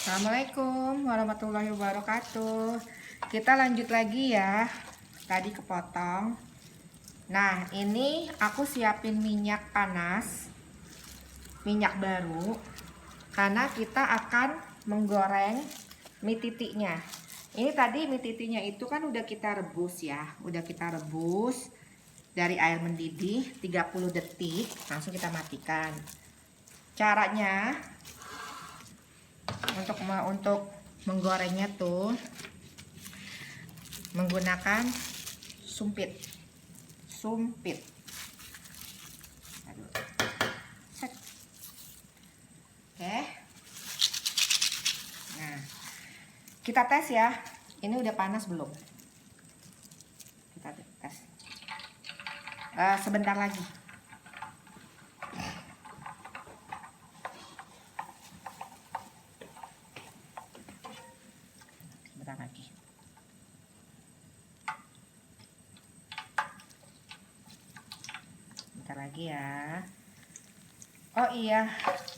Assalamualaikum warahmatullahi wabarakatuh. Kita lanjut lagi ya. Tadi kepotong. Nah, ini aku siapin minyak panas, minyak baru, karena kita akan menggoreng mie titiknya. Ini tadi mie titiknya itu kan udah kita rebus ya. Udah kita rebus dari air mendidih 30 detik. Langsung kita matikan. Caranya untuk menggorengnya tuh menggunakan sumpit. Aduh. Set. Oke. Nah, kita tes ya. Ini udah panas belum? Kita tes. Sebentar lagi. Sebentar lagi. Sebentar lagi ya. Oh iya,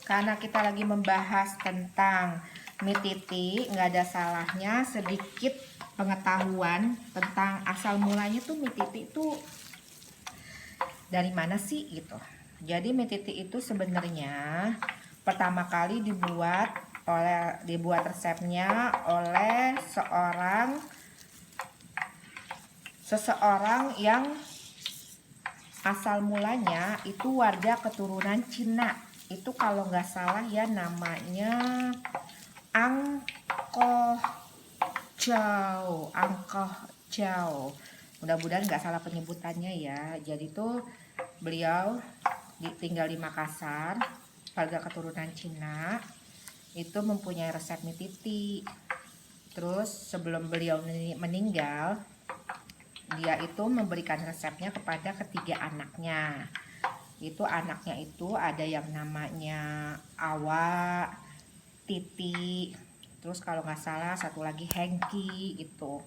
karena kita lagi membahas tentang mie titik, nggak ada salahnya sedikit pengetahuan tentang asal mulanya tuh mie titik itu dari mana sih gitu. Jadi mie titik itu sebenarnya pertama kali dibuat resepnya oleh seseorang yang asal mulanya itu warga keturunan Cina. Itu kalau nggak salah ya namanya Angkoh Chow. Mudah-mudahan nggak salah penyebutannya ya. Jadi tuh beliau tinggal di Makassar, warga keturunan Cina. Itu mempunyai resep mie titik. Terus sebelum beliau meninggal, dia itu memberikan resepnya kepada ketiga anaknya. Itu anaknya itu ada yang namanya Awa, Titi, terus kalau nggak salah satu lagi Hengki itu.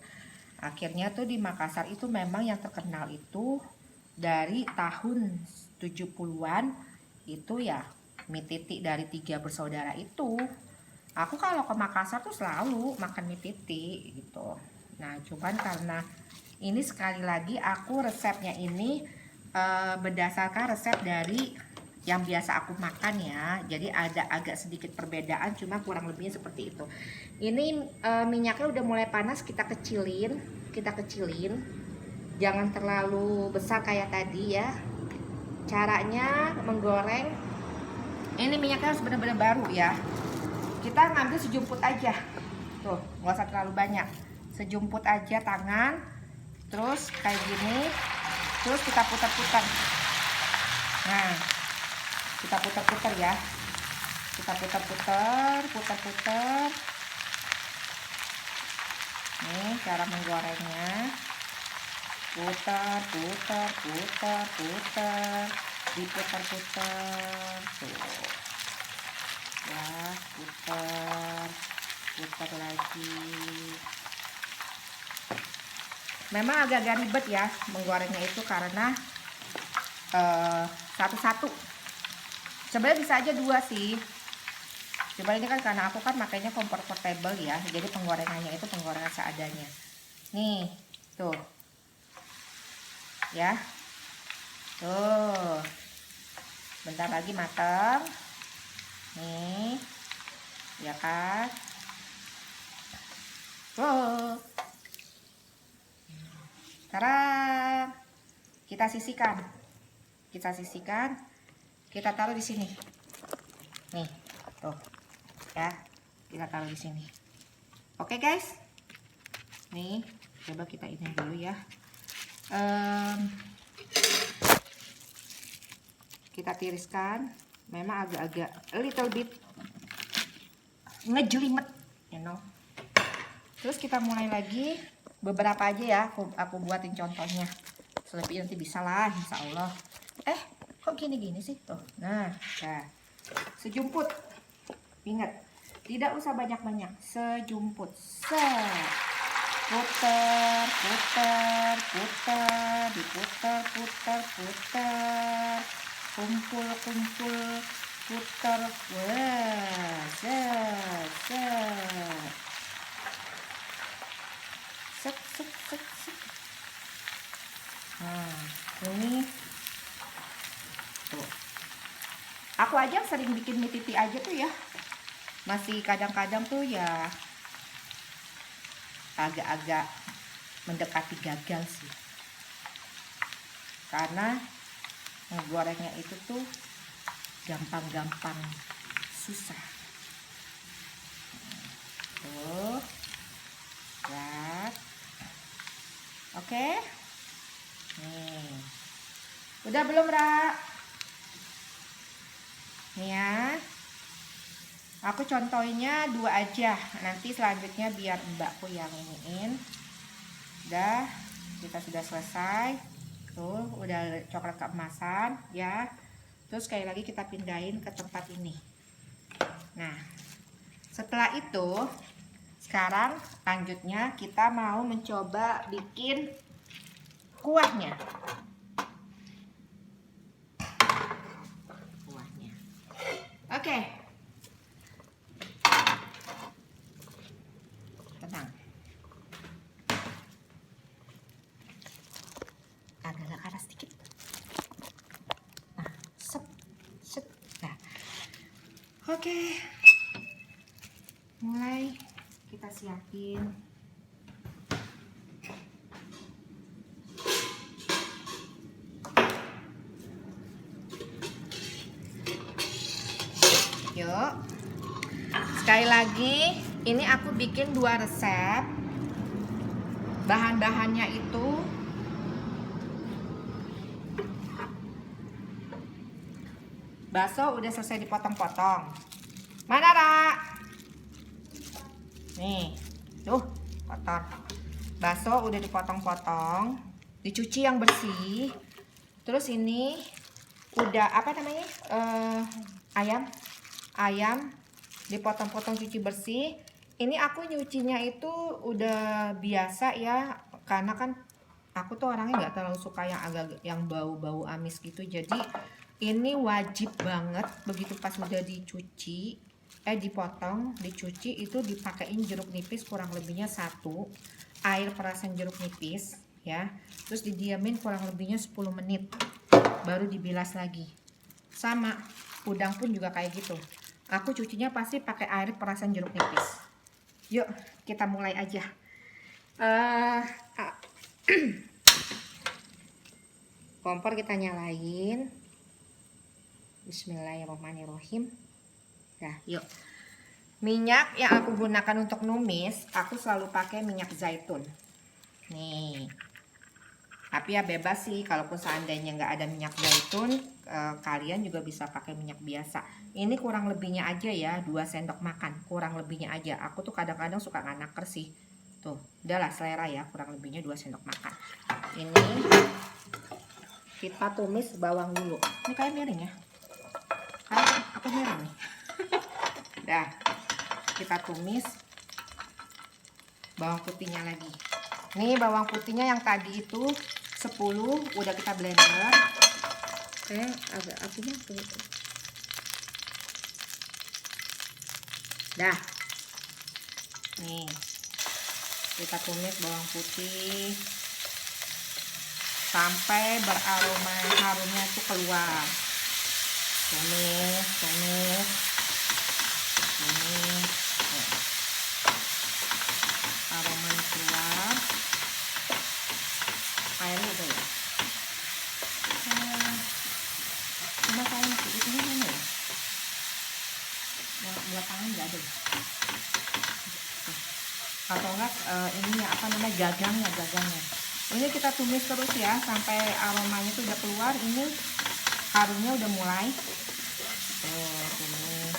Akhirnya tuh di Makassar itu memang yang terkenal itu dari tahun 70-an itu ya mie titik dari 3 bersaudara itu. Aku kalau ke Makassar tuh selalu makan mie titik gitu. Nah, cuman karena ini sekali lagi aku resepnya ini berdasarkan resep dari yang biasa aku makan ya. Jadi ada agak sedikit perbedaan, cuma kurang lebihnya seperti itu. Ini minyaknya udah mulai panas, kita kecilin. Jangan terlalu besar kayak tadi ya. Caranya menggoreng, ini minyaknya harus benar-benar baru ya. Kita ngambil sejumput aja. Tuh, nggak usah terlalu banyak. Sejumput aja tangan. Terus kayak gini, terus kita putar-putar. Nah, kita putar-putar ya. Kita putar-putar. Nih cara menggorengnya. Putar. Diputar-putar. Tuh. Ya, putar lagi. Memang agak-agak ribet ya menggorengnya itu karena satu-satu. Sebenarnya bisa aja 2 sih. Coba ini kan karena aku kan makanya kompor portable ya. Jadi penggorengannya itu penggorengan seadanya. Nih, tuh. Ya. Tuh. Bentar lagi mateng. Nih. Ya kan? Tuh. Sekarang kita sisihkan. Kita taruh di sini. Nih, tuh. Ya, kita taruh di sini. Oke, guys. Nih, coba kita ini dulu ya. Kita tiriskan. Memang agak-agak a little bit ngejelimet, you know. Terus kita mulai lagi. Beberapa aja ya aku buatin contohnya. Selebihnya nanti bisa lah insya Allah. Kok gini-gini sih tuh. Nah, sejumput. Ingat, tidak usah banyak-banyak. Sejumput. Putar. Diputar. Kumpul. Putar. Wah, ini tuh. Aku aja sering bikin mie titi aja tuh ya, masih kadang-kadang tuh ya agak-agak mendekati gagal sih, karena ngegorengnya itu tuh gampang-gampang susah tuh ya. Oke nih udah belum Ra? Nih ya, aku contohnya 2 aja, nanti selanjutnya biar mbakku yang iniin. Udah, kita sudah selesai tuh, udah coklat keemasan ya. Terus sekali lagi kita pindahin ke tempat ini. Nah setelah itu sekarang lanjutnya kita mau mencoba bikin kuahnya. Oke. Tenang. Agak keras sedikit. Nah, set. Nah. Oke. Mulai kita siapin. Yuk. Sekali lagi, ini aku bikin 2 resep. Bahan-bahannya itu bakso udah selesai dipotong-potong. Mana Ra? Nih, tuh kotor. Bakso udah dipotong-potong, dicuci yang bersih. Terus ini udah apa namanya? Ayam dipotong-potong, cuci bersih. Ini aku nyucinya itu udah biasa ya, karena kan aku tuh orangnya nggak terlalu suka yang agak yang bau-bau amis gitu. Jadi ini wajib banget begitu pas udah dicuci, dipotong, dicuci itu dipakein jeruk nipis kurang lebihnya 1, air perasan jeruk nipis ya. Terus didiamin kurang lebihnya 10 menit, baru dibilas lagi. Sama udang pun juga kayak gitu. Aku cucinya pasti pakai air perasan jeruk nipis. Yuk kita mulai aja. Kompor kita nyalain. Bismillahirrahmanirrahim. Nah, yuk. Minyak yang aku gunakan untuk numis, aku selalu pakai minyak zaitun. Nih. Tapi ya bebas sih, kalaupun seandainya nggak ada minyak zaitun, kalian juga bisa pakai minyak biasa. Ini kurang lebihnya aja ya, 2 sendok makan, kurang lebihnya aja. Aku tuh kadang-kadang suka nggak naker sih. Tuh, udahlah selera ya, kurang lebihnya 2 sendok makan. Ini kita tumis bawang dulu. Ini kayak miring ya. Kayak apa miring nih? Dah, kita tumis bawang putihnya lagi. Nih bawang putihnya yang tadi itu 10 udah kita blender. Agak apinya tuh. Dah. Nih. Kita tumis bawang putih sampai beraroma, harumnya tuh keluar. Tumis. Aromanya keluar. Airnya udah ya. Cuma saya itu mana ya? Yang buat tangan nggak ada. Atau enggak ini ya apa namanya gagangnya. Ini kita tumis terus ya sampai aromanya tuh udah keluar. Ini harumnya udah mulai. Tumis.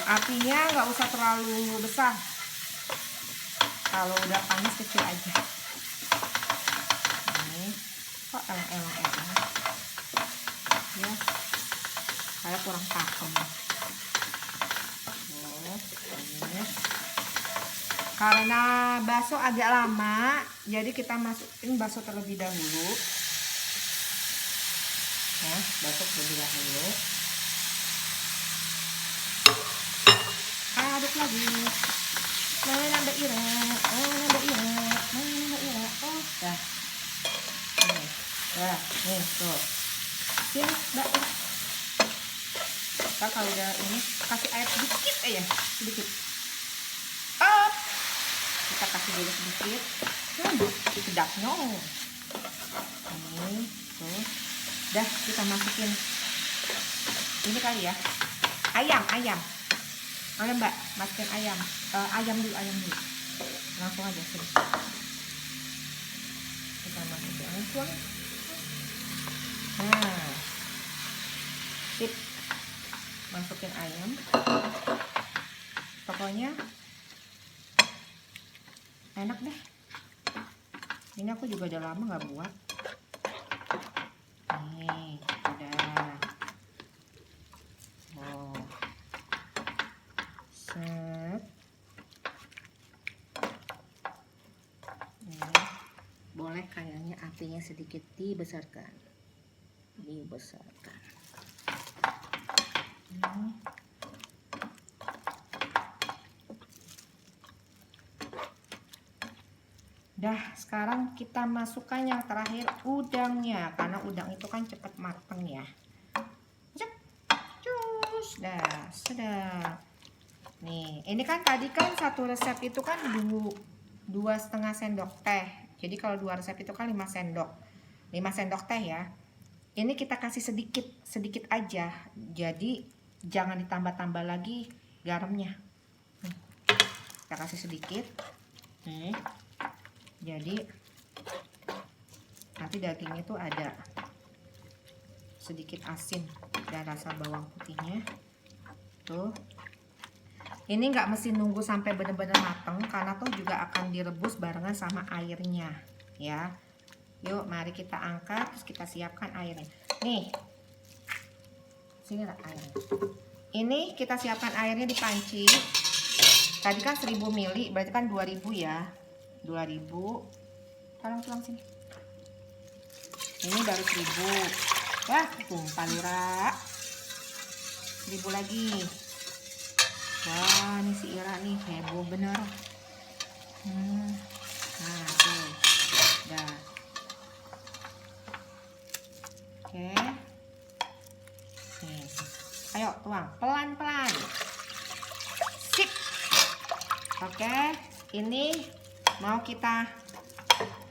Apinya nggak usah terlalu besar. Kalau udah panas kecil aja. Ini kok eleng-eleng ya, kayak kurang pakem. Karena bakso agak lama, jadi kita masukin bakso terlebih dahulu. Nah, bakso terlebih dahulu. Aduk lagi. Nambah ireng. Dah. Nih. Dah, nih tuh. Sini, Mbak. Ntar kalau udah ini kasih air sedikit aja, sedikit. Oh. Kita kasih dulu sedikit. Sedapnya. Nih, tuh. Dah, kita masukin ini kali ya. Ayam. Boleh Mbak, masukin ayam. Ayam dulu. Langsung aja sini. Kita masukin langsung. Nah, sip. Masukin ayam. Pokoknya enak deh. Ini aku juga udah lama nggak buat. Nih, udah. Oh, set. Nih, boleh kayaknya apinya sedikit dibesarkan. Dah, sekarang kita masukkan yang terakhir udangnya, karena udang itu kan cepat mateng ya. Cus, dah, sedap. Nih, ini kan tadi kan satu resep itu kan 2,5 sendok teh. Jadi kalau 2 resep itu kan 5 sendok teh ya. Ini kita kasih sedikit aja. Jadi jangan ditambah-tambah lagi garamnya. Kita kasih sedikit. Nih. Jadi nanti dagingnya tuh ada sedikit asin dan rasa bawang putihnya. Tuh. Ini nggak mesti nunggu sampai benar-benar mateng, karena tuh juga akan direbus barengan sama airnya ya. Yuk, mari kita angkat, terus kita siapkan airnya. Nih, sini lah airnya. Ini kita siapkan airnya di panci. Tadi kan 1000 ml, berarti kan 2000 ya. 2000. Tolong sini. Ini baru 1000. Wah, tumpah lura. 1000 lagi. Wah, ini si Ira nih heboh bener. Nah, tuh. Dah. Oke. Nih. Ayo tuang pelan-pelan. Sip. Oke, ini mau kita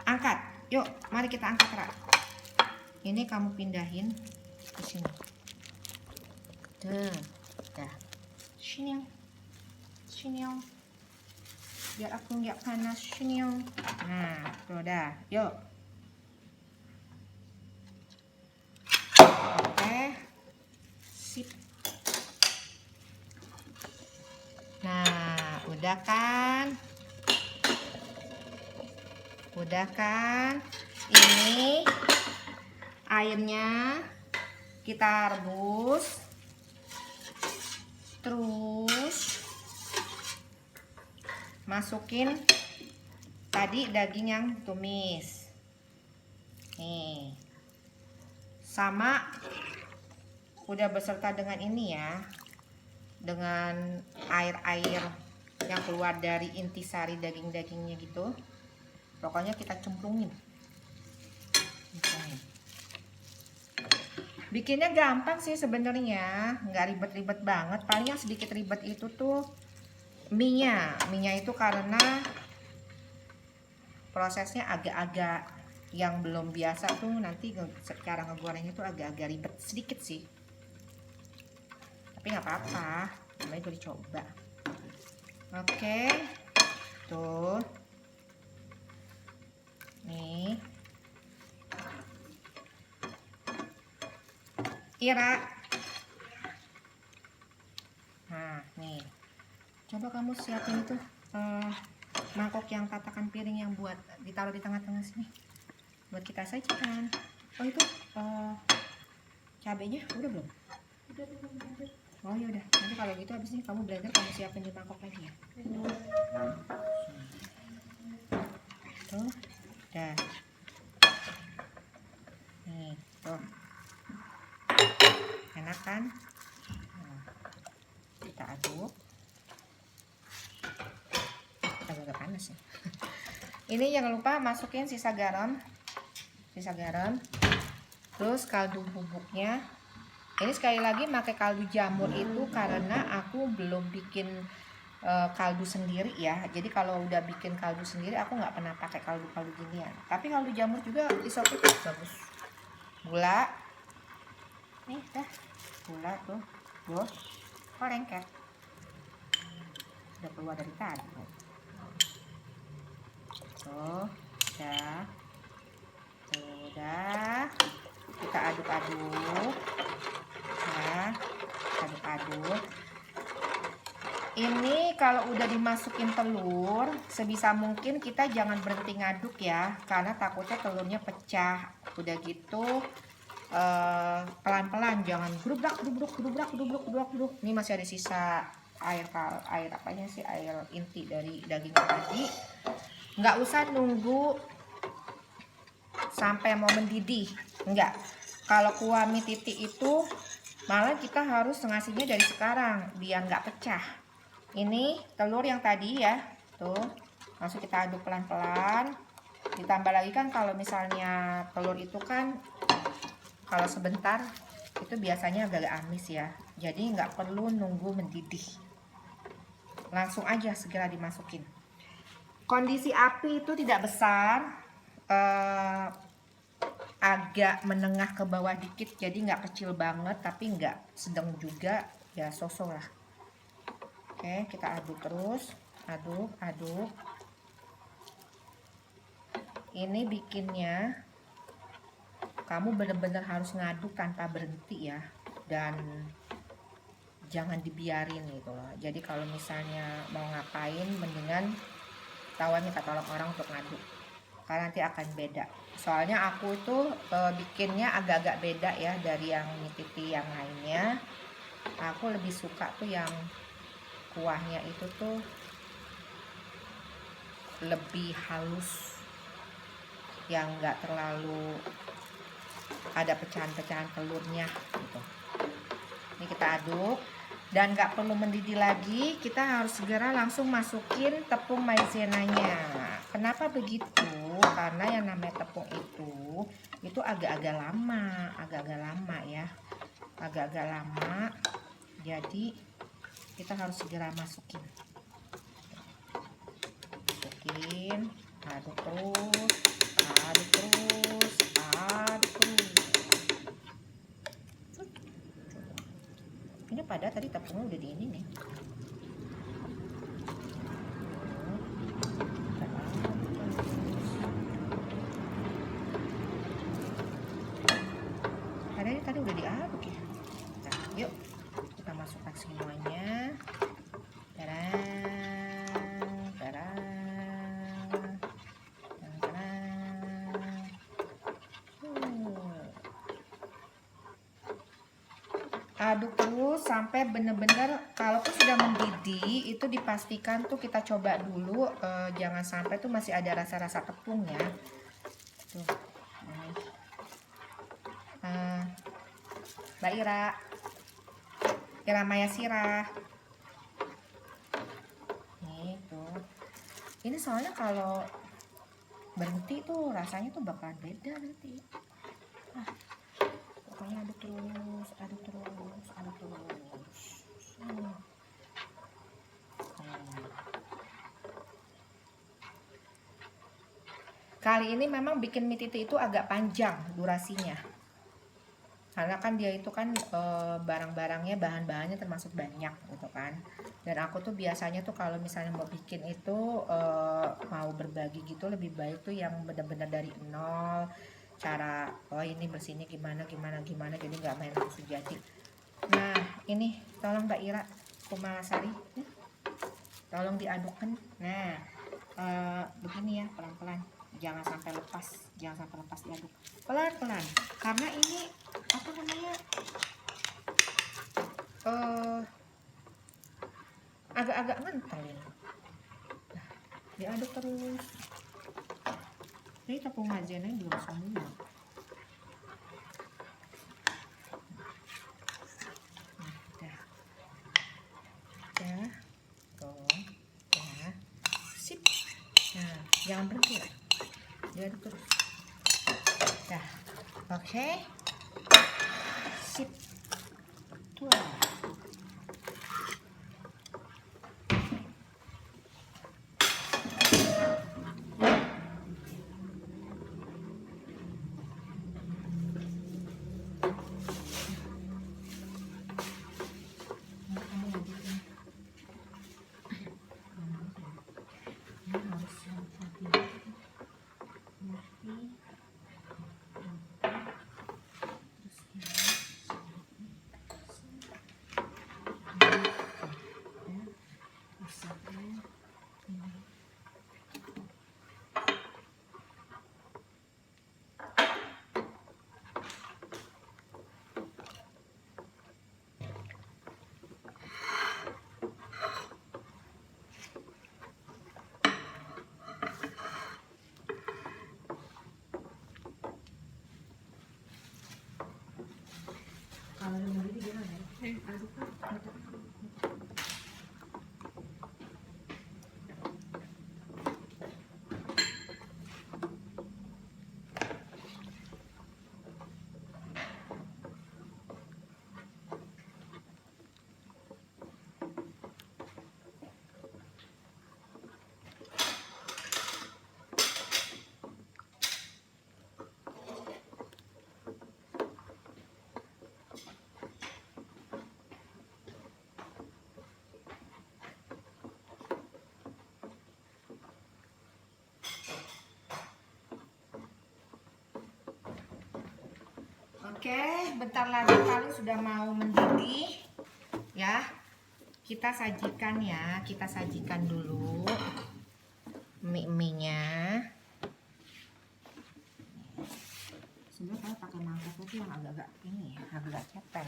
angkat. Yuk, mari kita angkat, Ra. Ini kamu pindahin ke sini. Dah. Sini. Biar aku nggak panas. Sini. Nah, tuh dah. Yuk. Oke. Sip. Nah, udah kan? Ini airnya kita rebus. Terus masukin tadi daging yang tumis. Nih. Sama udah beserta dengan ini ya. Dengan air-air yang keluar dari intisari daging-dagingnya gitu. Pokoknya kita cemplungin. Bikinnya gampang sih sebenarnya, nggak ribet-ribet banget. Paling yang sedikit ribet itu tuh mie-nya itu karena prosesnya agak-agak yang belum biasa tuh nanti cara ngegorengnya tuh agak-agak ribet sedikit sih. Tapi nggak apa-apa, namanya gue dicoba. Oke, tuh. Nih. Ira. Nah, nih. Coba kamu siapin itu mangkok yang tatakan piring yang buat ditaruh di tengah-tengah sini. Buat kita sajikan. Oh, itu cabenya udah belum? Udah. Oh ya udah. Nanti kalau gitu habis ini kamu blender kamu siapin di mangkok lagi ya. Tuh. Dah. Nih, tuh. Enak kan? Nah, kita aduk. Agak panas ya. Ini jangan lupa masukin sisa garam, terus kaldu bubuknya. Ini sekali lagi pakai kaldu jamur itu karena aku belum bikin kaldu sendiri ya. Jadi kalau udah bikin kaldu sendiri aku nggak pernah pakai kaldu ginian. Tapi kaldu jamur juga isopik bagus. Gula, nih dah, gula tuh, lengket. Udah keluar dari tadi. Tuh, udah, kita aduk-aduk, nah, aduk-aduk. Ini kalau udah dimasukin telur, sebisa mungkin kita jangan berhenti ngaduk ya, karena takutnya telurnya pecah. Udah gitu pelan-pelan, jangan gerubrak. Ini masih ada sisa air apanya sih, air inti dari dagingnya tadi. Nggak usah nunggu sampai mau mendidih, enggak. Kalau kuah mie titik itu malah kita harus ngasihnya dari sekarang biar nggak pecah. Ini telur yang tadi ya, tuh langsung kita aduk pelan-pelan. Ditambah lagi kan kalau misalnya telur itu kan kalau sebentar itu biasanya agak amis ya, jadi nggak perlu nunggu mendidih, langsung aja segera dimasukin. Kondisi api itu tidak besar, agak menengah ke bawah dikit, jadi nggak kecil banget tapi nggak sedang juga ya, sosok lah. Oke, kita aduk terus, aduk. Ini bikinnya kamu bener-bener harus ngaduk tanpa berhenti ya, dan jangan dibiarin gitu loh. Jadi kalau misalnya mau ngapain, mendingan minta tolong orang untuk ngaduk, karena nanti akan beda. Soalnya aku tuh bikinnya agak-agak beda ya dari yang mie titi yang lainnya. Aku lebih suka tuh yang kuahnya itu tuh lebih halus, yang nggak terlalu ada pecahan-pecahan telurnya gitu. Ini kita aduk dan nggak perlu mendidih lagi, kita harus segera langsung masukin tepung maizenanya. Kenapa begitu? Karena yang namanya tepung itu agak-agak lama ya, agak-agak lama. Jadi kita harus segera masukin, aduk terus. Ini pada tadi tepungnya udah di ini nih. Karena ini tadi udah diaduk ya. Nah, yuk kita masukkan semuanya. Aduk terus sampai bener-bener, kalaupun sudah mendidih itu dipastikan tuh kita coba dulu, jangan sampai tuh masih ada rasa-rasa tepungnya tuh. Mbak Ira Maya Sirah nih tuh. Ini soalnya kalau berhenti tuh rasanya tuh bakalan beda nanti. Pokoknya aduk terus. Kali ini memang bikin mie titi itu agak panjang durasinya, karena kan dia itu kan barang-barangnya, bahan-bahannya termasuk banyak gitu kan. Dan aku tuh biasanya tuh kalau misalnya mau bikin itu mau berbagi gitu, lebih baik tuh yang benar-benar dari nol, cara ini bersihnya gimana, jadi nggak main langsung jadi. Nah ini tolong Mbak Ira Kumalasari, tolong diadukkan. Nah begini ya, pelan-pelan, jangan sampai lepas diaduk pelan-pelan, karena ini apa namanya, agak-agak mental ini. Nah, diaduk terus. Ini tepung maizenanya belum semua. Sip. Nah, jangan berhenti ya, diaduk terus. Dah, oke, sip, tuh. Kalau yang begini gimana ya? Aduk kan? Oke, bentar lagi paling sudah mau mendidih ya. Kita sajikan ya, kita sajikan dulu mie-nya. Sebenarnya kalau pakai mangkoknya tuh yang agak-agak ini ya, agak ceper.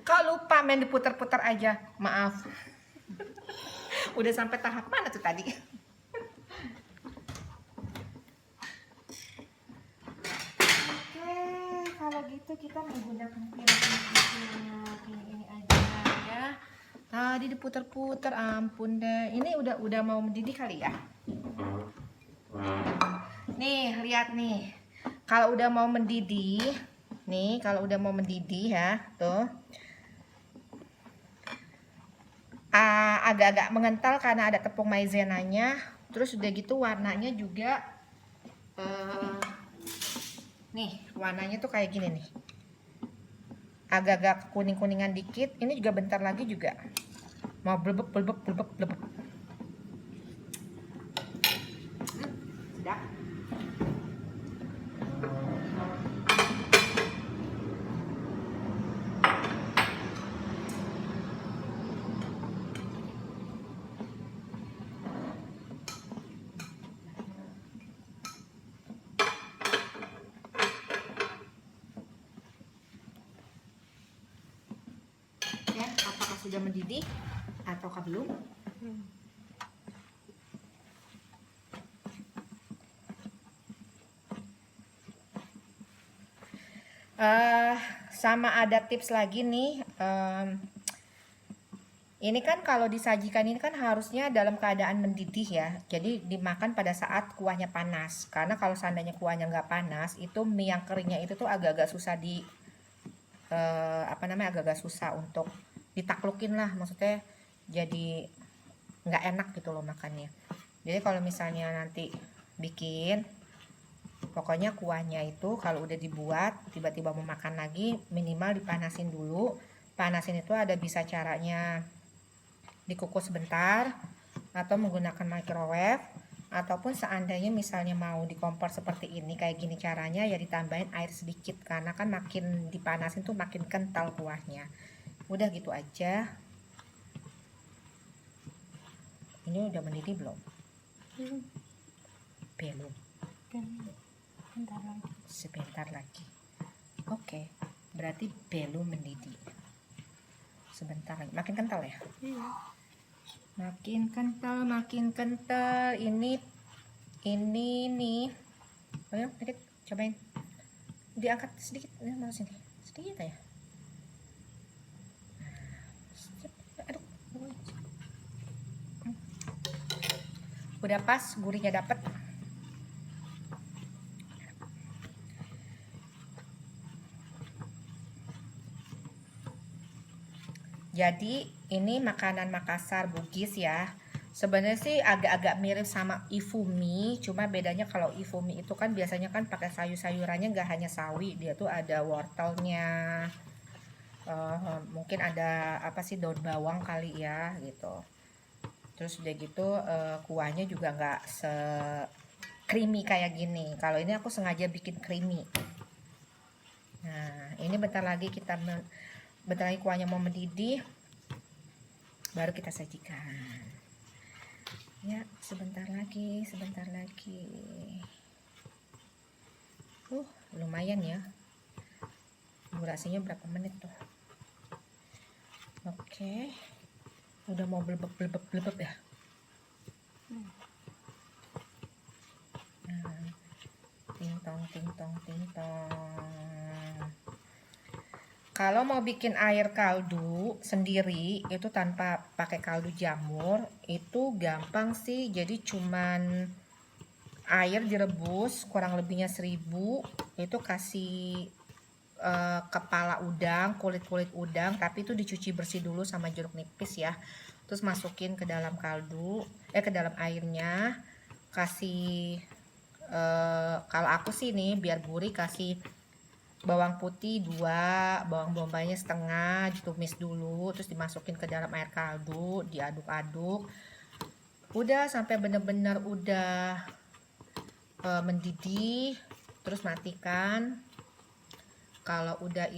Kok lupa main diputar-putar aja, maaf. Udah sampai tahap mana tuh tadi? Oke, kalau gitu kita menggunakan piring ini aja ya. Tadi diputar-putar, ampun deh. Ini udah mau mendidih kali ya? Nih, lihat nih. Kalau udah mau mendidih, nih, kalau udah mau mendidih ya, tuh. Agak-agak mengental karena ada tepung maizenanya. Terus udah gitu warnanya juga nih, warnanya tuh kayak gini nih. Agak-agak kuning-kuningan dikit. Ini juga bentar lagi juga mau blebek. Sedap. Ya, apakah sudah mendidih ataukah belum? Sama ada tips lagi nih. Ini kan kalau disajikan ini kan harusnya dalam keadaan mendidih ya. Jadi dimakan pada saat kuahnya panas. Karena kalau seandainya kuahnya nggak panas, itu mie yang keringnya itu tuh agak-agak susah agak-agak susah untuk ditaklukin lah. Maksudnya jadi nggak enak gitu loh makannya. Jadi kalau misalnya nanti bikin, pokoknya kuahnya itu kalau udah dibuat tiba-tiba mau makan lagi minimal dipanasin dulu. Panasin itu ada bisa caranya dikukus sebentar atau menggunakan microwave, ataupun seandainya misalnya mau di kompor seperti ini kayak gini caranya ya ditambahin air sedikit karena kan makin dipanasin tuh makin kental kuahnya. Udah gitu aja. Ini udah mendidih belum? Belum. Sebentar lagi. Oke, berarti belum mendidih. Sebentar lagi. Makin kental ya? Iya. Makin kental, makin kental. Ini nih. Ayo, sedikit cobain. Diangkat sedikit, mau sini. Sedikit ya. Aduh. Udah pas, gurihnya dapet. Jadi ini makanan Makassar Bugis ya. Sebenarnya sih agak-agak mirip sama ifumi, cuma bedanya kalau ifumi itu kan biasanya kan pakai sayur-sayurannya nggak hanya sawi, dia tuh ada wortelnya, mungkin ada apa sih daun bawang kali ya gitu. Terus udah gitu kuahnya juga nggak se creamy kayak gini. Kalau ini aku sengaja bikin creamy. Nah ini bentar lagi kuahnya mau mendidih, baru kita sajikan. Ya, sebentar lagi. Lumayan ya. Durasinya berapa menit tuh? Oke. Udah mau blebeb ya. Nah, ting tong. Kalau mau bikin air kaldu sendiri itu tanpa pakai kaldu jamur itu gampang sih. Jadi cuman air direbus kurang lebihnya 1000, itu kasih kepala udang, kulit udang, tapi itu dicuci bersih dulu sama jeruk nipis ya. Terus masukin ke dalam kaldu, ke dalam airnya, kasih kalau aku sih nih biar gurih kasih bawang putih 2, bawang bombaynya setengah, ditumis dulu, terus dimasukin ke dalam air kaldu, diaduk-aduk. Udah sampai bener-bener udah mendidih, terus matikan. Kalau udah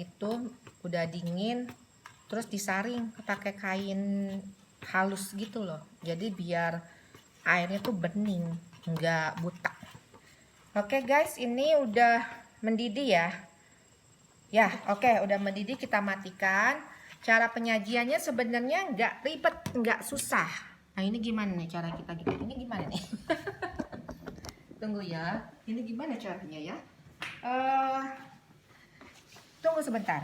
dingin, terus disaring pakai kain halus gitu loh. Jadi biar airnya tuh bening, nggak butak. Oke guys, ini udah mendidih ya. Ya, oke, udah mendidih, kita matikan. Cara penyajiannya sebenarnya nggak ribet, nggak susah. Nah, ini gimana nih cara kita gitu? Ini gimana nih? Tunggu ya. Ini gimana caranya ya? Tunggu sebentar.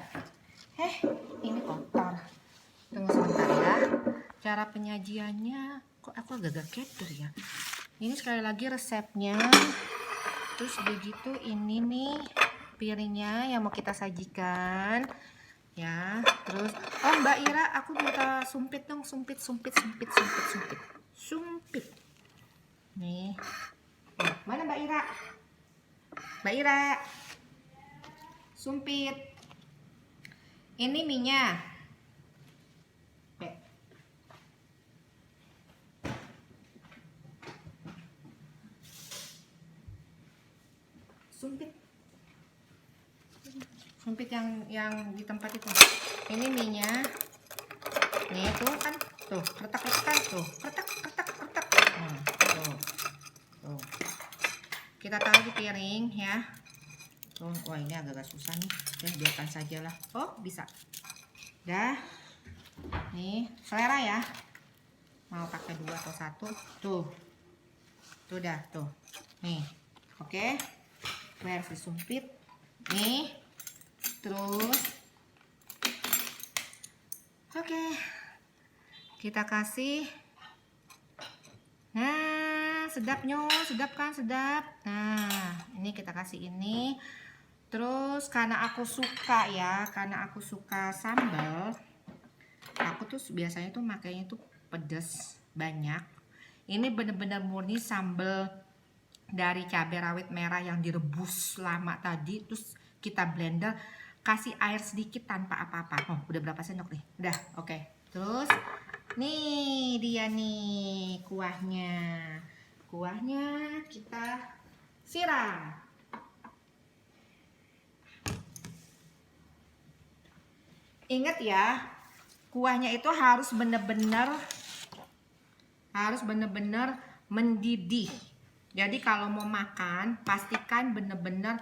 Ini kotor. Tunggu sebentar ya. Cara penyajiannya kok aku agak keter ya. Ini sekali lagi resepnya. Terus begitu ini nih piringnya yang mau kita sajikan ya. Terus Mbak Ira, aku minta sumpit dong, sumpit nih. Mana Mbak Ira sumpit. Ini minyak sumpit yang di tempat itu. Ini minyak nih, tuh kan tuh retak tuh retak. Tuh kita taruh di piring ya. Tuh, wah ini agak susah nih ya, biarkan saja lah. Bisa dah nih, selera ya, mau pakai 2 atau 1 tuh dah tuh nih. Oke, versi sumpit nih. Terus oke, kita kasih. Nah, sedap kan, sedap. Nah, ini kita kasih ini. Terus karena aku suka sambal, aku tuh biasanya tuh makanya tuh pedas banyak. Ini bener-bener murni sambal dari cabai rawit merah yang direbus lama tadi, terus kita blender, kasih air sedikit tanpa apa-apa. Udah berapa sendok nih? Udah, oke. Terus nih dia nih kuahnya kita siram. Ingat ya, kuahnya itu harus bener-bener mendidih. Jadi kalau mau makan pastikan bener-bener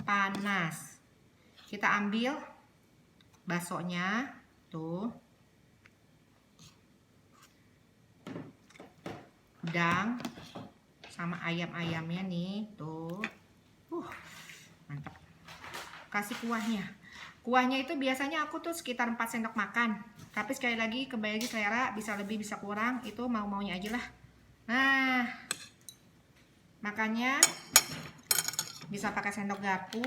panas. Kita ambil baksonya tuh. udang sama ayam-ayamnya nih, tuh. Mantap. Kasih kuahnya. Kuahnya itu biasanya aku tuh sekitar 4 sendok makan. Tapi sekali lagi, kembali lagi selera, bisa lebih bisa kurang, itu mau-maunya aja lah. Nah, makannya bisa pakai sendok garpu,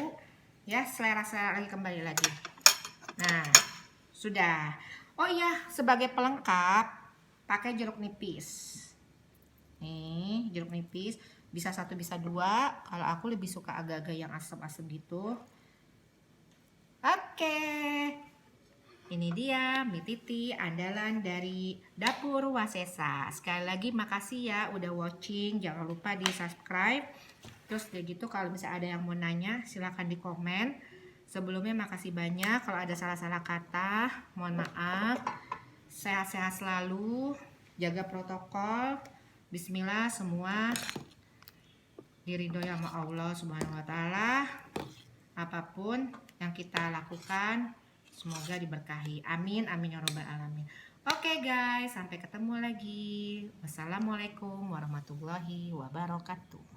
ya selera-selera lagi, kembali lagi. Nah, sudah. Oh iya, sebagai pelengkap pakai jeruk nipis. Nih, jeruk nipis bisa 1 bisa 2. Kalau aku lebih suka agak-agak yang asam-asam gitu. Oke. Ini dia mie titi andalan dari Dapur Wasesa. Sekali lagi makasih ya udah watching. Jangan lupa di subscribe. Terus kayak gitu, kalau misalnya ada yang mau nanya silahkan di komen. Sebelumnya makasih banyak. Kalau ada salah-salah kata, mohon maaf. Sehat-sehat selalu. Jaga protokol. Bismillah, semua diridhoi sama Allah Subhanahu wa Ta'ala. Apapun yang kita lakukan, semoga diberkahi. Amin, amin ya robbal alamin. Oke guys, sampai ketemu lagi. Wassalamualaikum warahmatullahi wabarakatuh.